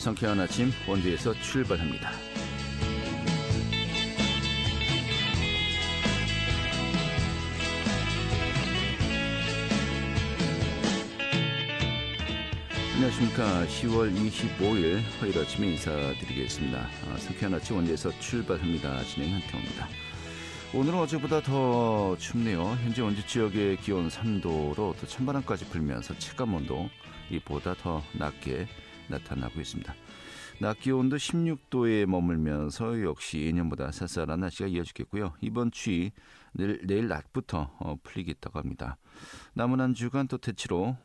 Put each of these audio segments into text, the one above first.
상쾌한 아침 원주에서 출발합니다. 안녕하십니까. 10월 25일 화요일 아침에 인사드리겠습니다. 상쾌한 아침 원주에서 출발합니다. 진행 한태호입니다. 오늘은 어제보다 더 춥네요. 현재 원주 지역의 기온 3도로 또 찬바람까지 불면서 체감온도 이보다 더 낮게 나타나고 있습니다. 낮 기온도 16도에 머물면서 역시 예년보다 쌀쌀한 날씨가 이어지겠고요. 이번 추위 내일 낮부터 풀리겠다고 합니다. 남은 한 주간 또 대체로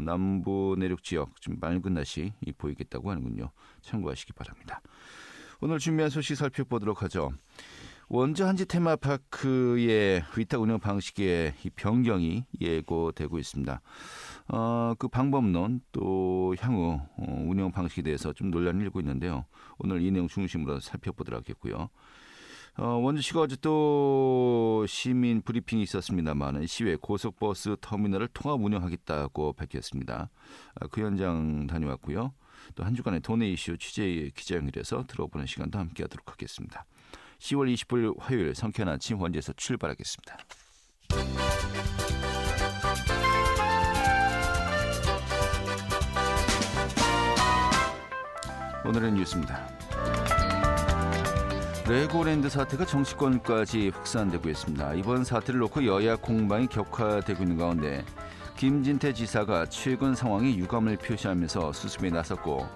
남부 내륙 지역 좀 맑은 날씨 보이겠다고 하는군요. 참고하시기 바랍니다. 오늘 준비한 소식 살펴보도록 하죠. 원주 한지 테마파크의 위탁 운영 방식의 변경이 예고되고 있습니다. 그 방법론 또 향후 운영 방식에 대해서 좀 논란이 일고 있는데요. 오늘 이 내용 중심으로 살펴보도록 하겠고요. 원주시가 어제 또 시민 브리핑이 있었습니다만 시외 고속버스 터미널을 통합 운영하겠다고 밝혔습니다. 그 현장 다녀왔고요. 또 한 주간의 도내 이슈 취재 기자 연결해서 들어보는 시간도 함께하도록 하겠습니다. 10월 29일 화요일 상쾌한 아침 원주에서 출발하겠습니다. 오늘의 뉴스입니다. 레고랜드 사태가 정치권까지 확산되고 있습니다. 이번 사태를 놓고 여야 공방이 격화되고 있는 가운데 김진태 지사가 최근 상황에 유감을 표시하면서 수습에 나섰고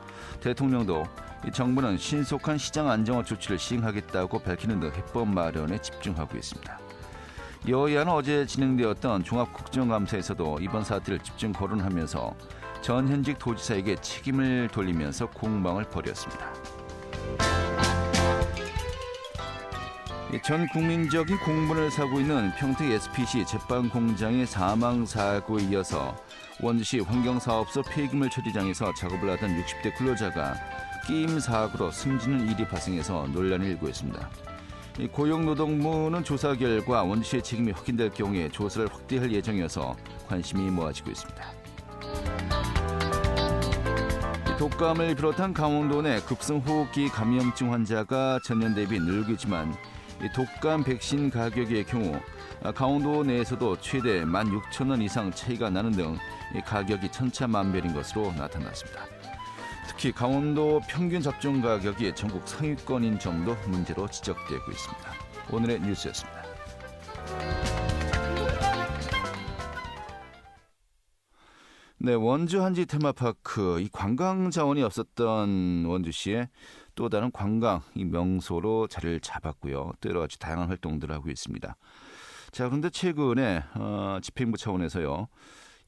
대통령도 정부는 신속한 시장 안정화 조치를 시행하겠다고 밝히는 등 해법 마련에 집중하고 있습니다. 여야는 어제 진행되었던 종합국정감사에서도 이번 사태를 집중 거론하면서 전 현직 도지사에게 책임을 돌리면서 공방을 벌였습니다. 전 국민적인 공분을 사고 있는 평택 SPC 제빵 공장의 사망 사고에 이어서 원주시 환경사업소 폐기물 처리장에서 작업을 하던 60대 근로자가 끼임 사고로 숨지는 일이 발생해서 논란이 일고 있습니다. 고용노동부는 조사 결과 원주시의 책임이 확인될 경우에 조사를 확대할 예정이어서 관심이 모아지고 있습니다. 독감을 비롯한 강원도 내 급성호흡기 감염증 환자가 전년 대비 늘기지만 독감 백신 가격의 경우 강원도 내에서도 최대 16,000원 이상 차이가 나는 등 가격이 천차만별인 것으로 나타났습니다. 특히 강원도 평균 접종 가격이 전국 상위권인 점도 문제로 지적되고 있습니다. 오늘의 뉴스였습니다. 네, 원주 한지 테마파크, 이 관광 자원이 없었던 원주시에 또 다른 관광 이 명소로 자리를 잡았고요. 또 여러 가지 다양한 활동들을 하고 있습니다. 자, 그런데 최근에 집행부 차원에서요,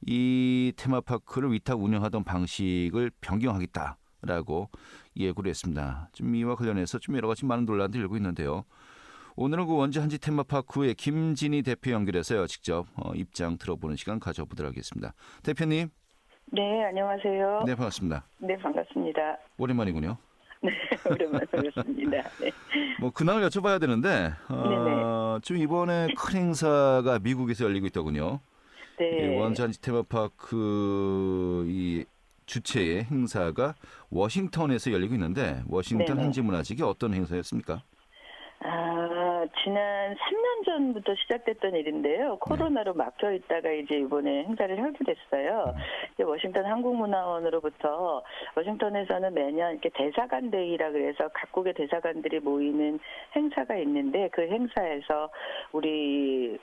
이 테마파크를 위탁 운영하던 방식을 변경하겠다라고 예고를 했습니다. 좀 이와 관련해서 좀 여러 가지 많은 논란들이 일고 있는데요. 오늘은 그 원주 한지 테마파크의 김진희 대표 연결해서요, 직접 입장 들어보는 시간 가져보도록 하겠습니다. 대표님. 네, 안녕하세요. 네, 반갑습니다. 네, 반갑습니다. 오랜만이군요. 네, 오랜만에 반갑습니다. 네. 뭐 근황을 여쭤봐야 되는데 좀 이번에 큰 행사가 미국에서 열리고 있더군요. 네. 원주 한지 테마파크 이 주최의 행사가 워싱턴에서 열리고 있는데 워싱턴 한지 문화직이 어떤 행사였습니까? 지난 3년 전부터 시작됐던 일인데요. 코로나로 막혀 있다가 이제 이번에 행사를 하게 됐어요. 이제 워싱턴 한국문화원으로부터 워싱턴에서는 매년 이렇게 대사관 데이라 그래서 각국의 대사관들이 모이는 행사가 있는데 그 행사에서 우리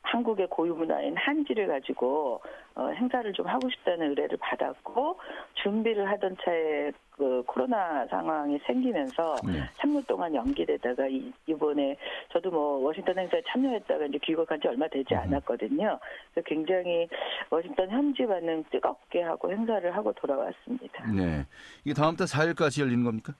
한국의 고유 문화인 한지를 가지고 행사를 좀 하고 싶다는 의뢰를 받았고 준비를 하던 차에 그 코로나 상황이 생기면서 3년 동안 연기되다가 이번에 저도 뭐 워싱턴 행사에 참여했다가 이제 귀국한 지 얼마 되지 않았거든요. 그래서 굉장히 워싱턴 현지 반응 뜨겁게 하고 행사를 하고 돌아왔습니다. 네, 이게 다음 달 4일까지 열리는 겁니까?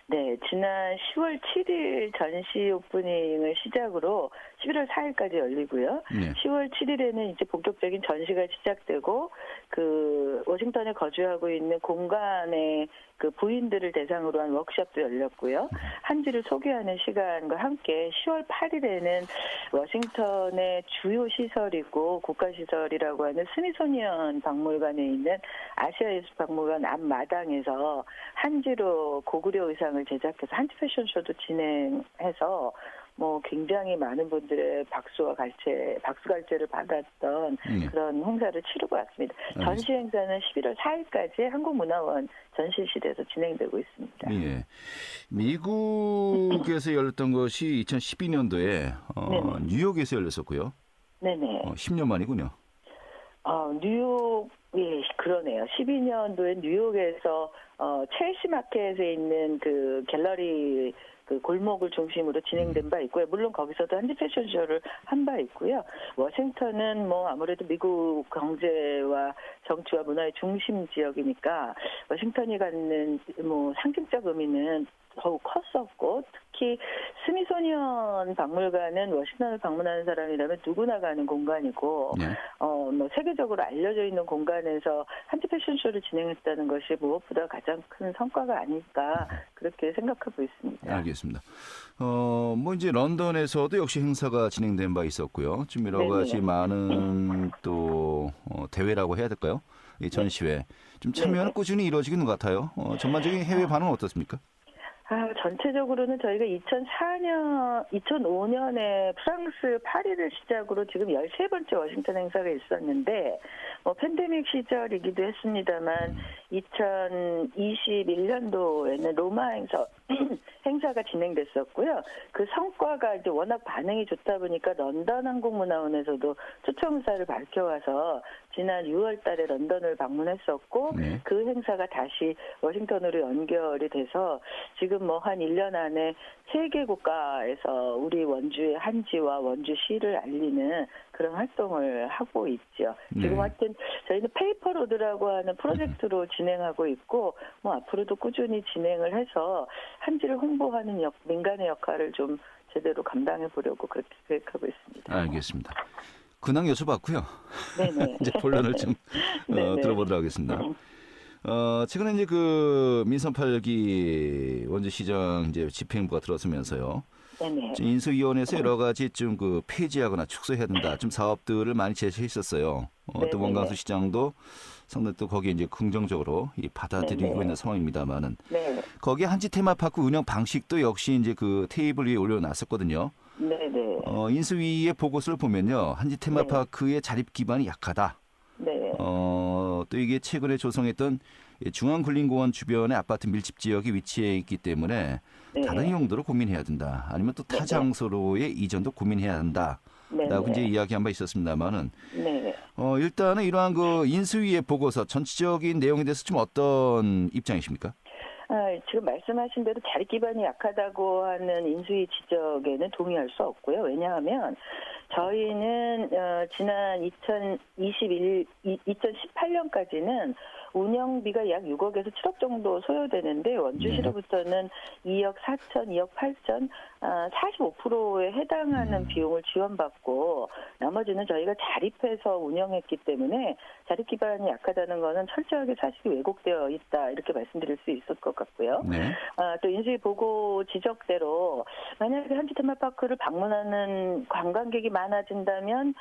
네, 지난 10월 7일 전시 오프닝을 시작으로 11월 4일까지 열리고요. 네. 10월 7일에는 이제 본격적인 전시가 시작되고 그 워싱턴에 거주하고 있는 공간의 그 부인들을 대상으로 한 워크숍도 열렸고요. 한지를 소개하는 시간과 함께 10월 8일에는 워싱턴의 주요 시설이고 국가시설이라고 하는 스미소니언 박물관에 있는 아시아예술박물관 앞마당에서 한지로 고구려 의상을 제작해서 한지 패션쇼도 진행해서 뭐 굉장히 많은 분들의 박수 갈채를 받았던 그런 행사를 치르고 왔습니다. 전시 행사는 11월 4일까지 한국문화원 전시실에서 진행되고 있습니다. 예. 미국에서 열렸던 것이 2012년도에 뉴욕에서 열렸었고요. 네네. 10년 만이군요. 뉴욕, 예, 그러네요. 12년도에 뉴욕에서 첼시 마켓에 있는 그 갤러리 그 골목을 중심으로 진행된 바 있고요. 물론 거기서도 한지 패션쇼를 한 바 있고요. 워싱턴은 뭐 아무래도 미국 경제와 정치와 문화의 중심 지역이니까 워싱턴이 갖는 뭐 상징적 의미는 더욱 컸었고 특히 스미소니언 박물관은 워싱턴을 방문하는 사람이라면 누구나 가는 공간이고 네. 뭐 세계적으로 알려져 있는 공간에서 한지 패션쇼를 진행했다는 것이 무엇보다 가장 큰 성과가 아닐까 그렇게 생각하고 있습니다. 알겠습니다. 뭐 이제 런던에서도 역시 행사가 진행된 바 있었고요. 좀 여러 가지 많은 또 대회라고 해야 될까요? 이 전시회 좀 참여는 꾸준히 이루어지는 것 같아요. 전반적인 해외 반응은 어떻습니까? 전체적으로는 저희가 2005년에 프랑스 파리를 시작으로 지금 13번째 워싱턴 행사가 있었는데, 팬데믹 시절이기도 했습니다만, 2021년도에는 로마 행사가 진행됐었고요. 그 성과가 이제 워낙 반응이 좋다 보니까 런던 한국문화원에서도 초청사를 밝혀와서 지난 6월 달에 런던을 방문했었고, 그 행사가 다시 워싱턴으로 연결이 돼서 지금 뭐 한 1년 안에 3개 국가에서 우리 원주의 한지와 원주시를 알리는 그런 활동을 하고 있죠. 지금 하여튼 저희는 페이퍼로드라고 하는 프로젝트로 진행하고 있고 뭐 앞으로도 꾸준히 진행을 해서 한지를 홍보하는 민간의 역할을 좀 제대로 감당해 보려고 그렇게 계획하고 있습니다. 알겠습니다. 근황 여쭤봤고요. 네네. 이제 본론을 좀 들어보도록 하겠습니다. 최근에 이제 그 민선 8기 원주시장 이제 집행부가 들어서면서요. 네네. 인수위원회에서 여러 가지 좀 그 폐지하거나 축소해야 된다. 좀 사업들을 많이 제시했었어요. 또 원광수 시장도 상당히 또 거기에 이제 긍정적으로 받아들이고 있는 상황입니다만은 거기에 한지 테마파크 운영 방식도 역시 이제 그 테이블 위에 올려놨었거든요. 네네. 인수위의 보고서를 보면요, 한지 테마파크의 자립 기반이 약하다. 네. 또 이게 최근에 조성했던 중앙군림공원 주변의 아파트 밀집 지역이 위치해 있기 때문에 다른 용도로 고민해야 된다. 아니면 또 타 장소로의 이전도 고민해야 한다. 라고 이제 이야기한 바 있었습니다만은 일단은 이러한 그 인수위의 보고서 전체적인 내용에 대해서 좀 어떤 입장이십니까? 지금 말씀하신 대로 자립 기반이 약하다고 하는 인수위 지적에는 동의할 수 없고요. 왜냐하면 저희는 지난 2018년까지는 운영비가 약 6억에서 7억 정도 소요되는데 원주시로부터는 2억 4천, 2억 8천, 45%에 해당하는 비용을 지원받고 나머지는 저희가 자립해서 운영했기 때문에 자립 기반이 약하다는 것은 철저하게 사실이 왜곡되어 있다 이렇게 말씀드릴 수 있을 것 같고요. 또 인수위 보고 지적대로 만약에 한지 테마파크를 방문하는 관광객이 많아진다면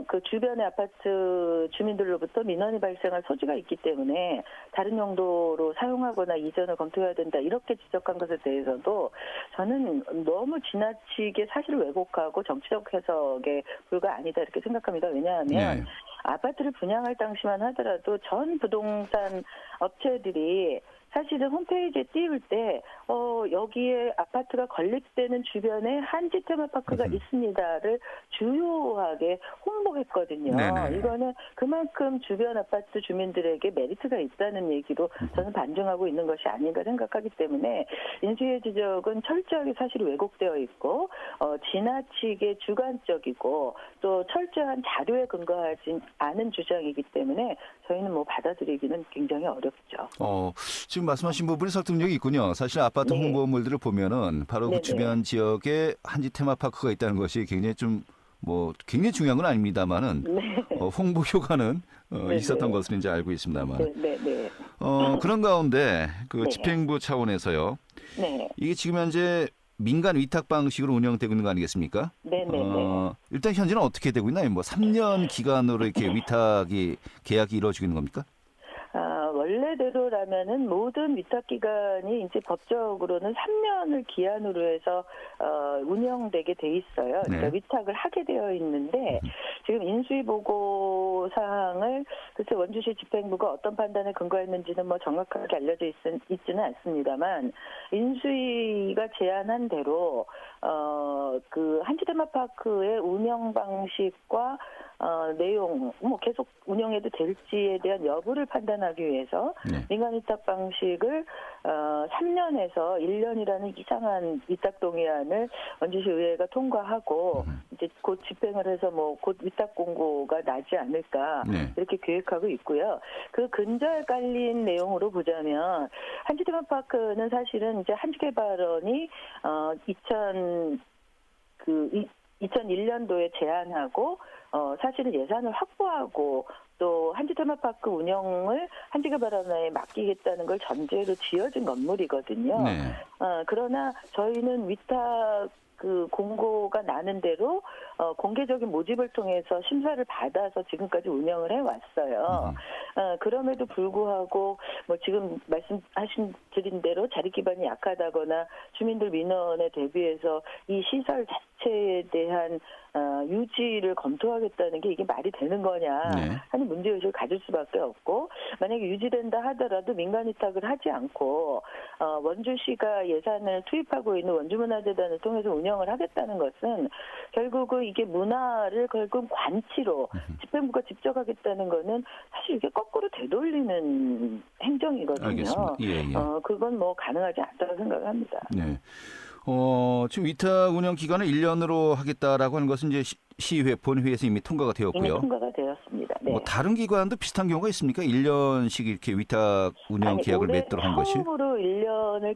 그 주변의 아파트 주민들로부터 민원이 발생할 소지가 있기 때문에 다른 용도로 사용하거나 이전을 검토해야 된다 이렇게 지적한 것에 대해서도 저는 너무 지나치게 사실을 왜곡하고 정치적 해석에 불과 아니다 이렇게 생각합니다. 왜냐하면 아파트를 분양할 당시만 하더라도 전 부동산 업체들이 사실은 홈페이지에 띄울 때 여기에 아파트가 건립되는 주변에 한지 테마파크가 있습니다를 주요하게 홍보했거든요. 이거는 그만큼 주변 아파트 주민들에게 메리트가 있다는 얘기로 저는 반증하고 있는 것이 아닌가 생각하기 때문에 인수위의 지적은 철저하게 사실이 왜곡되어 있고 지나치게 주관적이고 또 철저한 자료에 근거하지 않은 주장이기 때문에 저희는 뭐 받아들이기는 굉장히 어렵죠. 지금 말씀하신 부분이 설득력이 있군요. 사실 아파트 네. 홍보물들을 보면은 바로 그 네네. 주변 지역에 한지 테마파크가 있다는 것이 굉장히 좀 뭐 굉장히 중요한 건 아닙니다만은 네. 홍보 효과는 있었던 네네. 것으로 이제 알고 있습니다만 네네네. 그런 가운데 그 네. 집행부 차원에서요. 네. 이게 지금 현재 민간 위탁 방식으로 운영되고 있는 거 아니겠습니까? 네네네. 일단 현재는 어떻게 되고 있나요? 뭐 3년 기간으로 이렇게 위탁이 계약이 이루어지고 있는 겁니까? 원래대로라면은 모든 위탁기관이 이제 법적으로는 3년을 기한으로 해서 운영되게 돼 있어요. 그러니까 네. 위탁을 하게 되어 있는데 지금 인수위 보고 사항을 글쎄 원주시 집행부가 어떤 판단에 근거했는지는 뭐 정확하게 알려져 있지는 않습니다만 인수위가 제안한 대로 그 한지 테마파크의 운영 방식과 내용, 뭐 계속 운영해도 될지에 대한 여부를 판단하기 위해서 네. 민간 위탁 방식을 3년에서 1년이라는 이상한 위탁 동의안을 원주시 의회가 통과하고 이제 곧 집행을 해서 뭐 곧 위탁 공고가 나지 않을까 네. 이렇게 계획하고 있고요. 그 근저에 깔린 내용으로 보자면 한지 테마파크는 사실은 이제 한지개발원이 2001년도에 제안하고 사실은 예산을 확보하고 또 한지 테마파크 운영을 한지개발원에 맡기겠다는 걸 전제로 지어진 건물이거든요. 네. 그러나 저희는 위탁 그 공고가 나는 대로 공개적인 모집을 통해서 심사를 받아서 지금까지 운영을 해왔어요. 그럼에도 불구하고 뭐 지금 말씀하신 드린 대로 자립 기반이 약하다거나 주민들 민원에 대비해서 이 시설 자체에 대한 유지를 검토하겠다는 게 이게 말이 되는 거냐 네. 하는 문제의식을 가질 수밖에 없고 만약에 유지된다 하더라도 민간 위탁을 하지 않고 원주시가 예산을 투입하고 있는 원주문화재단을 통해서 운영을 하겠다는 것은 결국은 이게 문화를 결국 관치로 집행부가 직접 하겠다는 거는 사실 이게 거꾸로 되돌리는 행정이거든요. 알겠습니다. 예. 그건 뭐 가능하지 않다고 생각을 합니다. 네. 지금 위탁 운영 기간을 1년으로 하겠다라고 하는 것은 이제 시의회 본회의에서 이미 통과가 되었고요. 이미 통과가 되었습니다. 네. 뭐 다른 기관도 비슷한 경우가 있습니까? 1년씩 이렇게 위탁 운영 계약을 맺도록 한 것이? 처음으로 1년을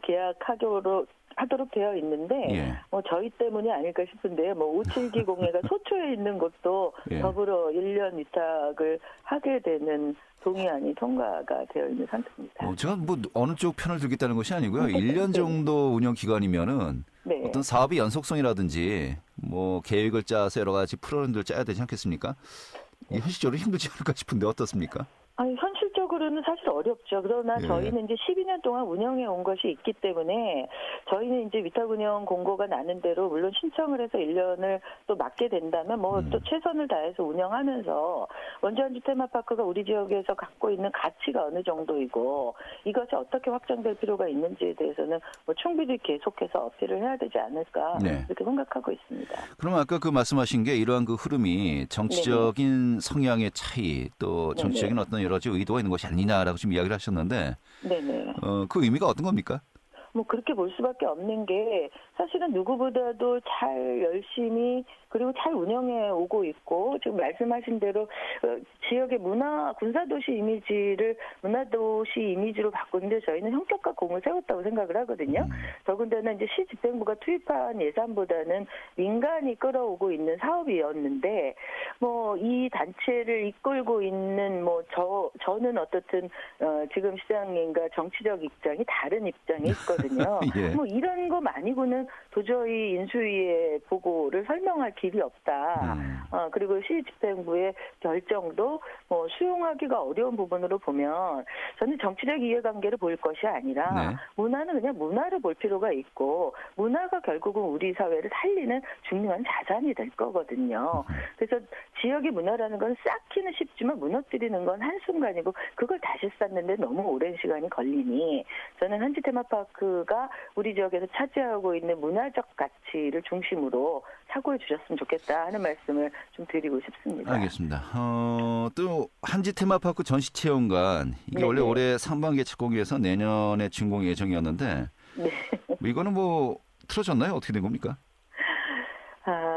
하도록 되어 있는데 예. 뭐 저희 때문이 아닐까 싶은데요. 뭐 57기 공회가 소초에 있는 곳도 예. 더불어 1년 위탁을 하게 되는 동의안이 통과가 되어 있는 상태입니다. 제가 뭐 어느 쪽 편을 들겠다는 것이 아니고요. 1년 정도 운영 기간이면은 네. 어떤 사업의 연속성이라든지 뭐 계획을 짜서 여러 가지 프로그램들을 짜야 되지 않겠습니까? 이게 현실적으로 힘들지 않을까 싶은데 어떻습니까? 아니, 현실적으로는 사실 어렵죠. 그러나 예. 저희는 이제 12년 동안 운영해 온 것이 있기 때문에 저희는 이제 위탁 운영 공고가 나는 대로 물론 신청을 해서 1년을 또 맡게 된다면 뭐 또 최선을 다해서 운영하면서 원주한지 테마파크가 우리 지역에서 갖고 있는 가치가 어느 정도이고 이것이 어떻게 확장될 필요가 있는지에 대해서는 뭐 충분히 계속해서 어필을 해야 되지 않을까 네. 이렇게 생각하고 있습니다. 그럼 아까 그 말씀하신 게 이러한 그 흐름이 정치적인 성향의 차이 또 정치적인 어떤 여러 가지 의도가 있는 것이 아니냐라고 지금 이야기를 하셨는데 네네. 그 의미가 어떤 겁니까? 뭐 그렇게 볼 수밖에 없는 게 사실은 누구보다도 잘 열심히 그리고 잘 운영해 오고 있고 지금 말씀하신 대로 지역의 군사도시 이미지를 문화도시 이미지로 바꾸는데 저희는 현격과 공을 세웠다고 생각을 하거든요. 더군다나 이제 시 집행부가 투입한 예산보다는 민간이 끌어오고 있는 사업이었는데 뭐 이 단체를 이끌고 있는 뭐 저는 어떻든 지금 시장님과 정치적 입장이 다른 입장이 있거든요. 예. 뭐 이런 거 아니고는 도저히 인수위의 보고를 설명할 길이 없다. 그리고 시 집행부의 결정도 뭐 수용하기가 어려운 부분으로 보면 저는 정치적 이해관계를 볼 것이 아니라 네. 문화는 그냥 문화를 볼 필요가 있고 문화가 결국은 우리 사회를 살리는 중요한 자산이 될 거거든요. 그래서 지역의 문화라는 건 쌓기는 쉽지만 무너뜨리는 건 한순간이고 그걸 다시 쌓는데 너무 오랜 시간이 걸리니 저는 한지 테마파크가 우리 지역에서 차지하고 있는 문화적 가치를 중심으로 사고해 주셨으면 좋겠다 하는 말씀을 좀 드리고 싶습니다. 알겠습니다. 또 한지 테마파크 전시체험관 이게 네네. 원래 올해 상반기에 착공해서 내년에 준공 예정이었는데 네. 이거는 뭐 틀어졌나요? 어떻게 된 겁니까?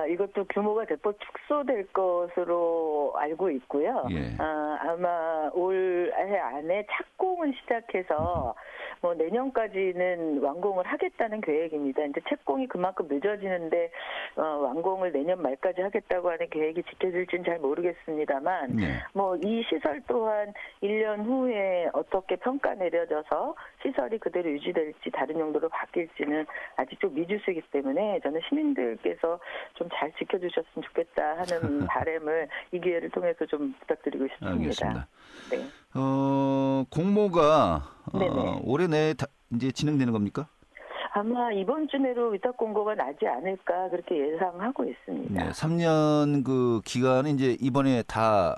이것도 규모가 대폭 축소될 것으로 알고 있고요. 예. 아마 올해 안에 착공을 시작해서 뭐 내년까지는 완공을 하겠다는 계획입니다. 이제 착공이 그만큼 늦어지는데 완공을 내년 말까지 하겠다고 하는 계획이 지켜질지는 잘 모르겠습니다만 네. 뭐 이 시설 또한 1년 후에 어떻게 평가 내려져서 시설이 그대로 유지될지 다른 용도로 바뀔지는 아직 좀 미지수이기 때문에 저는 시민들께서 좀 잘 지켜주셨으면 좋겠다 하는 바람을 이 기회를 통해서 좀 부탁드리고 싶습니다. 알겠습니다. 네. 공모가 네네. 올해 내에 이제 진행되는 겁니까? 아마 이번 주 내로 위탁 공고가 나지 않을까 그렇게 예상하고 있습니다. 네, 3년 그 기간은 이제 이번에 다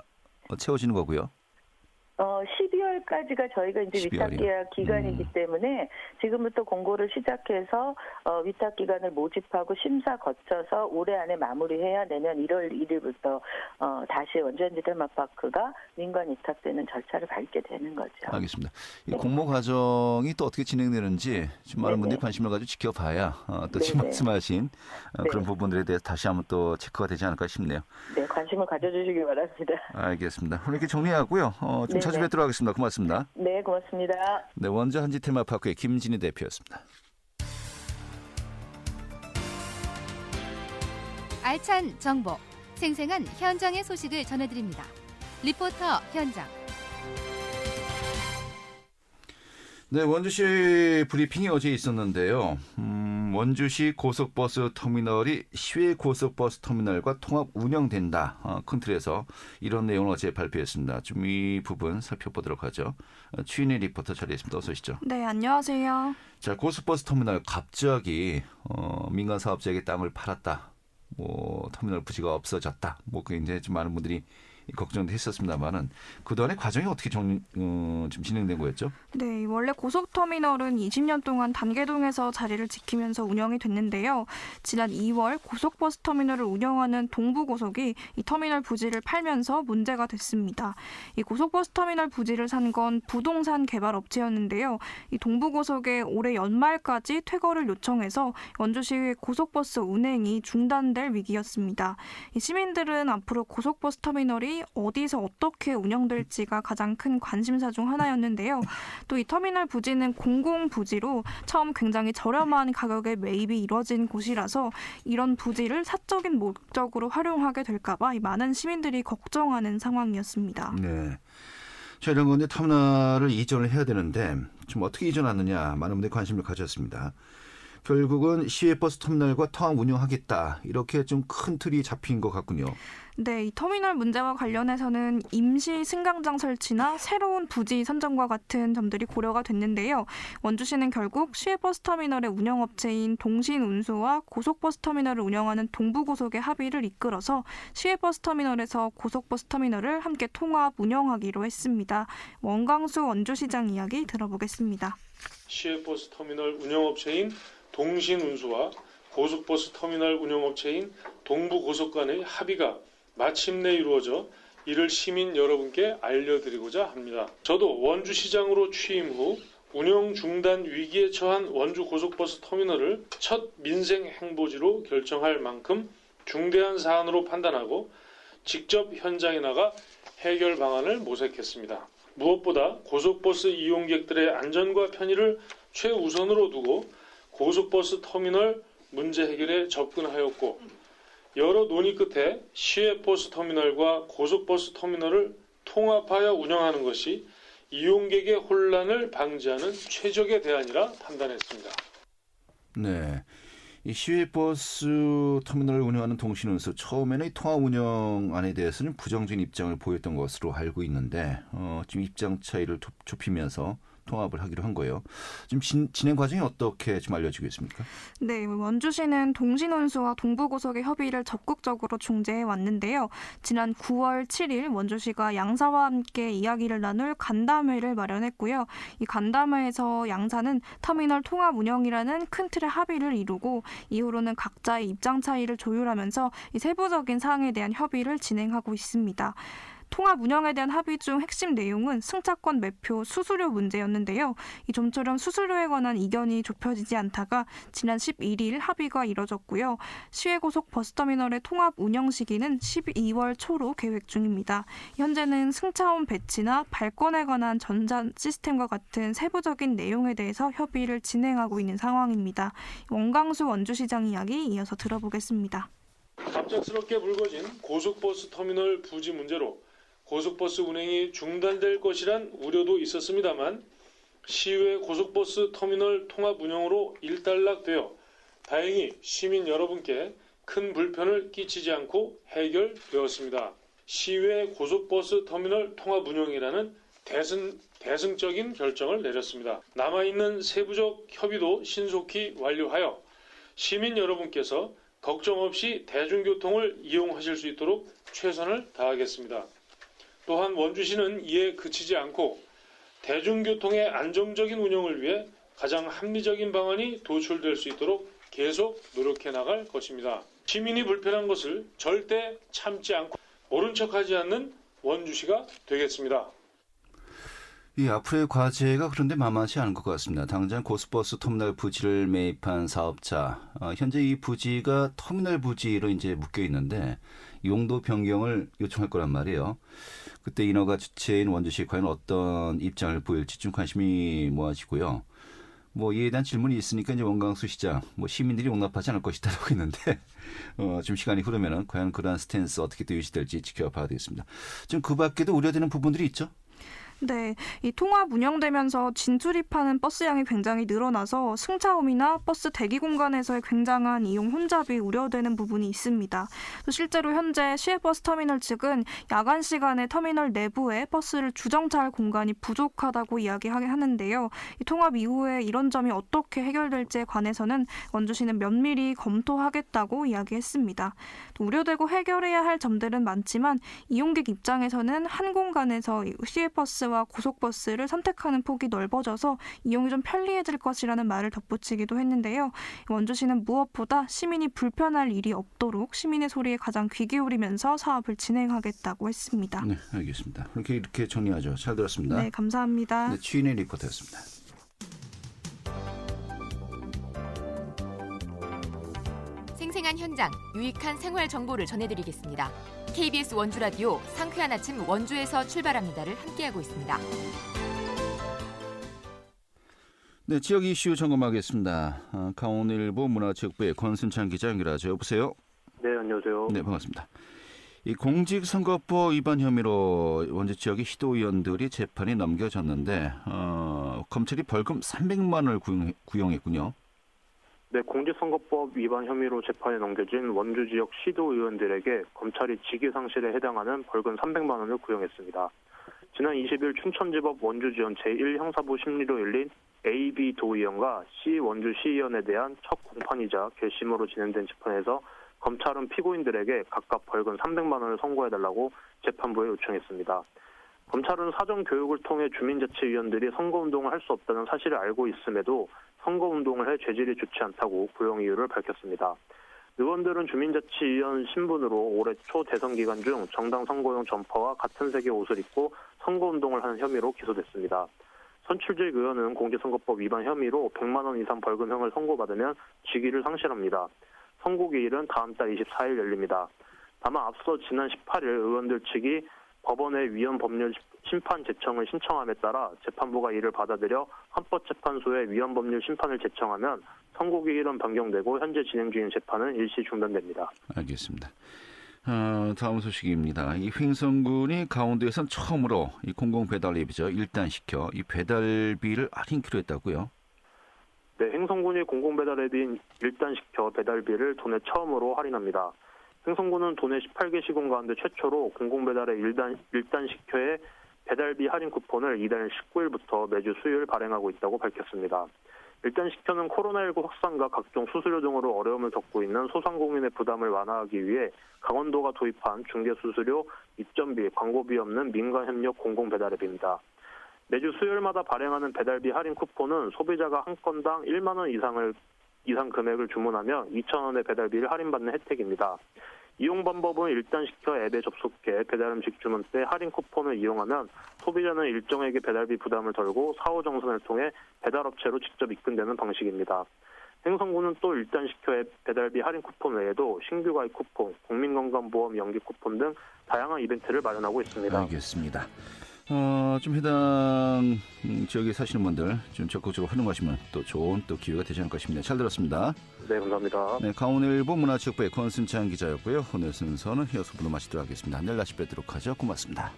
채워지는 거고요. 12월까지가 저희가 이제 12월이요? 위탁 계약 기간이기 때문에 지금부터 공고를 시작해서 위탁 기간을 모집하고 심사 거쳐서 올해 안에 마무리해야 내년 1월 1일부터 다시 원주현지 테마파크가 민관 위탁되는 절차를 밟게 되는 거죠. 알겠습니다. 이 네. 공모 과정이 또 어떻게 진행되는지 좀 많은 네네. 분들이 관심을 가지고 지켜봐야 또 지금 네네. 말씀하신 그런 네. 부분들에 대해서 다시 한번 또 체크가 되지 않을까 싶네요. 네, 관심을 가져주시기 바랍니다. 알겠습니다. 오늘 이렇게 정리하고요. 좀 네네. 자주 뵙도록 하겠습니다. 고맙습니다. 네, 고맙습니다. 네, 원주 한지 테마파크의 김진희 대표였습니다. 알찬 정보, 생생한 현장의 소식을 전해드립니다. 리포터 현장. 네, 원주시 브리핑이 어제 있었는데요. 원주시 고속버스 터미널이 시외 고속버스 터미널과 통합 운영된다. 큰 틀에서 이런 내용을 어제 발표했습니다. 좀 이 부분 살펴보도록 하죠. 추인희 리포터 자리했습니다. 어서 오시죠. 네, 안녕하세요. 자, 고속버스 터미널 갑자기 민간 사업자에게 땅을 팔았다. 뭐 터미널 부지가 없어졌다. 뭐 그게 이제 좀 많은 분들이 걱정도 했었습니다만은 그동안의 과정이 어떻게 좀 진행된 거였죠? 네, 원래 고속터미널은 20년 동안 단계동에서 자리를 지키면서 운영이 됐는데요. 지난 2월 고속버스 터미널을 운영하는 동부고속이 이 터미널 부지를 팔면서 문제가 됐습니다. 이 고속버스 터미널 부지를 산 건 부동산 개발 업체였는데요. 이 동부고속에 올해 연말까지 퇴거를 요청해서 원주시 고속버스 운행이 중단될 위기였습니다. 이 시민들은 앞으로 고속버스 터미널이 어디서 어떻게 운영될지가 가장 큰 관심사 중 하나였는데요. 또 이 터미널 부지는 공공부지로 처음 굉장히 저렴한 가격에 매입이 이뤄진 곳이라서 이런 부지를 사적인 목적으로 활용하게 될까 봐 많은 시민들이 걱정하는 상황이었습니다. 네. 자, 이런 건데 터미널을 이전을 해야 되는데 좀 어떻게 이전하느냐 많은 분들이 관심을 가졌습니다. 결국은 시외버스 터미널과 통합 운영하겠다. 이렇게 좀 큰 틀이 잡힌 것 같군요. 네, 이 터미널 문제와 관련해서는 임시 승강장 설치나 새로운 부지 선정과 같은 점들이 고려가 됐는데요. 원주시는 결국 시외버스 터미널의 운영업체인 동신운수와 고속버스 터미널을 운영하는 동부고속의 합의를 이끌어서 시외버스 터미널에서 고속버스 터미널을 함께 통합 운영하기로 했습니다. 원광수 원주시장 이야기 들어보겠습니다. 시외버스 터미널 운영업체인 동신운수와 고속버스 터미널 운영업체인 동부고속 간의 합의가 마침내 이루어져 이를 시민 여러분께 알려드리고자 합니다. 저도 원주시장으로 취임 후 운영 중단 위기에 처한 원주 고속버스 터미널을 첫 민생 행보지로 결정할 만큼 중대한 사안으로 판단하고 직접 현장에 나가 해결 방안을 모색했습니다. 무엇보다 고속버스 이용객들의 안전과 편의를 최우선으로 두고 고속버스 터미널 문제 해결에 접근하였고 여러 논의 끝에 시외버스 터미널과 고속버스 터미널을 통합하여 운영하는 것이 이용객의 혼란을 방지하는 최적의 대안이라 판단했습니다. 네. 이 시외버스 터미널을 운영하는 동신운수 처음에는 이 통합 운영안에 대해서는 부정적인 입장을 보였던 것으로 알고 있는데 지금 입장 차이를 좁히면서 통합을 하기로 한 거예요. 지금 진행 과정이 어떻게 좀 알려지고 있습니까? 네, 원주시는 동신운수와 동부고속의 협의를 적극적으로 중재해 왔는데요. 지난 9월 7일 원주시가 양사와 함께 이야기를 나눌 간담회를 마련했고요. 이 간담회에서 양사는 터미널 통합 운영이라는 큰 틀의 합의를 이루고 이후로는 각자의 입장 차이를 조율하면서 이 세부적인 사항에 대한 협의를 진행하고 있습니다. 통합 운영에 대한 합의 중 핵심 내용은 승차권 매표 수수료 문제였는데요. 이 좀처럼 수수료에 관한 이견이 좁혀지지 않다가 지난 11일 합의가 이뤄졌고요. 시외고속 버스터미널의 통합 운영 시기는 12월 초로 계획 중입니다. 현재는 승차원 배치나 발권에 관한 전자 시스템과 같은 세부적인 내용에 대해서 협의를 진행하고 있는 상황입니다. 원광수 원주시장 이야기 이어서 들어보겠습니다. 갑작스럽게 불거진 고속버스 터미널 부지 문제로 고속버스 운행이 중단될 것이란 우려도 있었습니다만 시외 고속버스 터미널 통합 운영으로 일단락되어 다행히 시민 여러분께 큰 불편을 끼치지 않고 해결되었습니다. 시외 고속버스 터미널 통합 운영이라는 대승적인 결정을 내렸습니다. 남아있는 세부적 협의도 신속히 완료하여 시민 여러분께서 걱정 없이 대중교통을 이용하실 수 있도록 최선을 다하겠습니다. 또한 원주시는 이에 그치지 않고 대중교통의 안정적인 운영을 위해 가장 합리적인 방안이 도출될 수 있도록 계속 노력해 나갈 것입니다. 시민이 불편한 것을 절대 참지 않고 모른 척하지 않는 원주시가 되겠습니다. 이 앞으로의 과제가 그런데 만만치 않은 것 같습니다. 당장 고속버스 터미널 부지를 매입한 사업자, 현재 이 부지가 터미널 부지로 이제 묶여 있는데 용도 변경을 요청할 거란 말이에요. 그때 인허가 주체인 원주시 과연 어떤 입장을 보일지 좀 관심이 모아지고요. 이에 대한 질문이 있으니까 이제 원광수 시장, 시민들이 용납하지 않을 것이다 하고 있는데, 좀 시간이 흐르면은 과연 그러한 스탠스 어떻게 또 유지될지 지켜봐야 되겠습니다. 좀 그 밖에도 우려되는 부분들이 있죠? 네, 이 통합 운영되면서 진출입하는 버스 양이 굉장히 늘어나서 승차홈이나 버스 대기 공간에서의 굉장한 이용 혼잡이 우려되는 부분이 있습니다. 또 실제로 현재 시외버스터미널 측은 야간 시간에 터미널 내부에 버스를 주정차할 공간이 부족하다고 이야기하는데요. 이 통합 이후에 이런 점이 어떻게 해결될지에 관해서는 원주시는 면밀히 검토하겠다고 이야기했습니다. 또 우려되고 해결해야 할 점들은 많지만 이용객 입장에서는 한 공간에서 시외버스 와 고속버스를 선택하는 폭이 넓어져서 이용이 좀 편리해질 것이라는 말을 덧붙이기도 했는데요. 원주시는 무엇보다 시민이 불편할 일이 없도록 시민의 소리에 가장 귀 기울이면서 사업을 진행하겠다고 했습니다. 네, 알겠습니다. 이렇게 정리하죠. 잘 들었습니다. 네, 감사합니다. 네, 추인의 리포터였습니다. 생생한 현장, 유익한 생활 정보를 전해드리겠습니다. KBS 원주라디오 상쾌한 아침 원주에서 출발합니다를 함께하고 있습니다. 네, 지역 이슈 점검하겠습니다. 강원일보 문화체육부의 권순찬 기자 연결하죠. 여보세요? 네, 안녕하세요. 네, 반갑습니다. 이 공직선거법 위반 혐의로 원주 지역의 시도의원들이 재판이 넘겨졌는데 검찰이 벌금 300만 원을 구형했군요. 네, 공직선거법 위반 혐의로 재판에 넘겨진 원주 지역 시도의원들에게 검찰이 직위상실에 해당하는 벌금 300만 원을 구형했습니다. 지난 20일 춘천지법 원주지원 제1형사부 심리로 열린 AB 도의원과 C 원주시의원에 대한 첫 공판이자 결심으로 진행된 재판에서 검찰은 피고인들에게 각각 벌금 300만 원을 선고해달라고 재판부에 요청했습니다. 검찰은 사전 교육을 통해 주민자치위원들이 선거운동을 할 수 없다는 사실을 알고 있음에도 선거운동을 해 죄질이 좋지 않다고 구형 이유를 밝혔습니다. 의원들은 주민자치위원 신분으로 올해 초 대선 기간 중 정당 선거용 점퍼와 같은 색의 옷을 입고 선거운동을 하는 혐의로 기소됐습니다. 선출직 의원은 공직선거법 위반 혐의로 100만 원 이상 벌금형을 선고받으면 직위를 상실합니다. 선고기일은 다음 달 24일 열립니다. 다만 앞서 지난 18일 의원들 측이 법원에 위헌 법률 심판 제청을 신청함에 따라 재판부가 이를 받아들여 헌법재판소에 위헌 법률 심판을 제청하면 선고기일은 변경되고 현재 진행 중인 재판은 일시 중단됩니다. 알겠습니다. 다음 소식입니다. 이 횡성군이 강원도에선 처음으로 이 공공배달앱이죠. 일단시켜 이 배달비를 할인키로 했다고요? 네, 횡성군이 공공배달앱인 일단시켜 배달비를 도내 처음으로 할인합니다. 횡성군은 도내 18개 시군 가운데 최초로 공공배달의 일단시켜의 배달비 할인 쿠폰을 이달 19일부터 매주 수요일 발행하고 있다고 밝혔습니다. 일단시켜는 코로나19 확산과 각종 수수료 등으로 어려움을 겪고 있는 소상공인의 부담을 완화하기 위해 강원도가 도입한 중개수수료, 입점비, 광고비 없는 민간협력 공공배달앱입니다. 매주 수요일마다 발행하는 배달비 할인 쿠폰은 소비자가 한 건당 1만 원 이상 금액을 주문하면 2,000원의 배달비를 할인받는 혜택입니다. 이용 방법은 일단 시켜 앱에 접속해 배달음식 주문 때 할인 쿠폰을 이용하면 소비자는 일정액의 배달비 부담을 덜고 사후 정산을 통해 배달업체로 직접 입금되는 방식입니다. 행성구는 또 일단 시켜 앱 배달비 할인 쿠폰 외에도 신규 가입 쿠폰, 국민건강보험 연기 쿠폰 등 다양한 이벤트를 마련하고 있습니다. 알겠습니다. 좀 해당 지역에 사시는 분들 좀 적극적으로 활용하시면 또 좋은 또 기회가 되지 않을까 싶습니다. 잘 들었습니다. 네, 감사합니다. 네, 강원일보 문화지역부의 권순찬 기자였고요. 오늘 순서는 이어서 물로 마치도록 하겠습니다. 내일 다시 뵙도록 하죠. 고맙습니다.